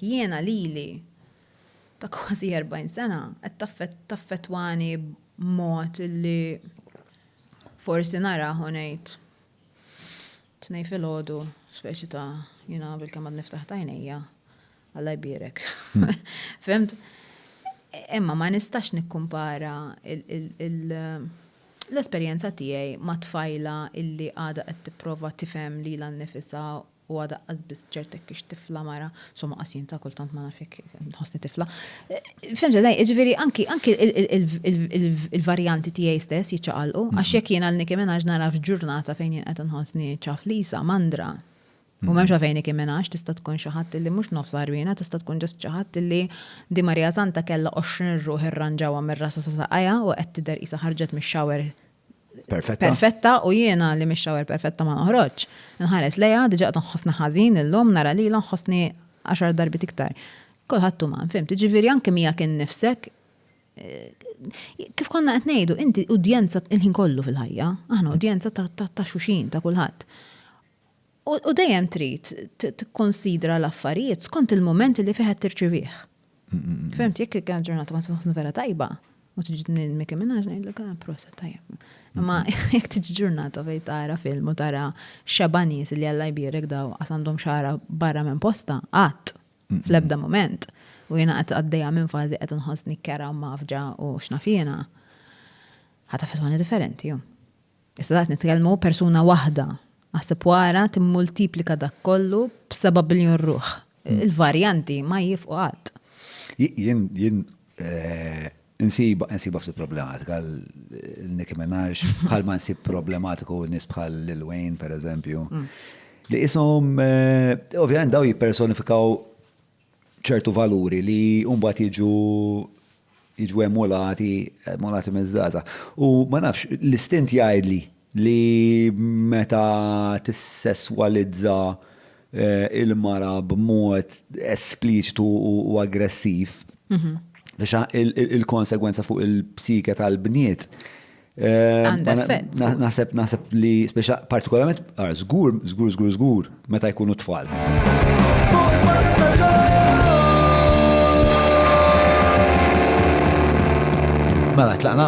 jiena lili ta' kważi 40 sena qed taffettwani b'mod li forsi nara ngħid tnej filgħodu speċi ta' jiena bil-kemm għad niftaħ tajnejja Alla jbierek. Fimt? Imma ma nistax nikkumpara l-esperjenza tiegħi ma' tfajla illi għada qed tipprova tifhem lilha nnifisha u għada qasbis ċertek kiex tifla mara, somma qasin ta' kultant ma nafik nħossni tifla. Fimġa daj, ġifieri anki il-varjanti tiegħi stess jiċċaqalqu, għax jekk jiena l-Nicki Minaj nara f'ġurnata fejn jien qed inħossni ċaflisa, mandra. U m'hemmx għalfejn Nicki Minaj tista' tkun xi ħadd illi mhux nofs arwina, tista' tkun ġust xi ħadd illi Di Marija Santa kellha 20 ruħ irranġawha mir-rasa sa saqajja u qed tidher qisha ħarġet mix-xawer perfetta u jiena li mix-xawer perfetta ma noħroġ. Nħares lejha diġà qed nħossni ħażin illum nara lilha nħossni 10 darbit iktar. Kulħadd huma, fimt, ġifieri anke miegħek innifsek kif konna qed ngħidu inti udjenza il-ħin kollu fil-ħajja, aħna udjenza ta' xuxin ta' kulħadd. U dejjem trid tikkonsidra l-affarijiet skont il-moment li fih qed tirċivih. Fimt, jekk kien ġurnata ma tħossni vera tajba, u tiġi Nicki Minaj ngħidlek proset tajjeb. Imma jekk tiġi ġurnata fejn tara film u tara xabanies li Alla jbierek daw għas għandhom xara barra minn posta, qatt fl-ebda moment. U jiena qed għaddejja minn fażi qed inħossni kera u mafġa u x'nafina. Ħadd affettwani differenti ju. Issa dak nitkellmu persuna waħda. Għasib wara timmultiplika dak kollu b'7 biljon ruħ. Il-varjanti ma jifqu qatt. Jien insiba ftit problematika l-Nicki Minaj, bħal ma nsib problematiku nies bħal Lil Wayne pereżempju. Li ishom ovvjament daw jippersonifikaw ċertu valuri li mbagħad jiġu emulati miż-żgħażagħ. U ma nafx l-istint jgħidli li meta tissesswalizza il-mara b'mod espliċitu u aggressiv. Il-konsegwenza fuq il-psike tal-bniet. Naħseb li speċa partikolarment żgur meta jkunu tfal. Mela tlaqna?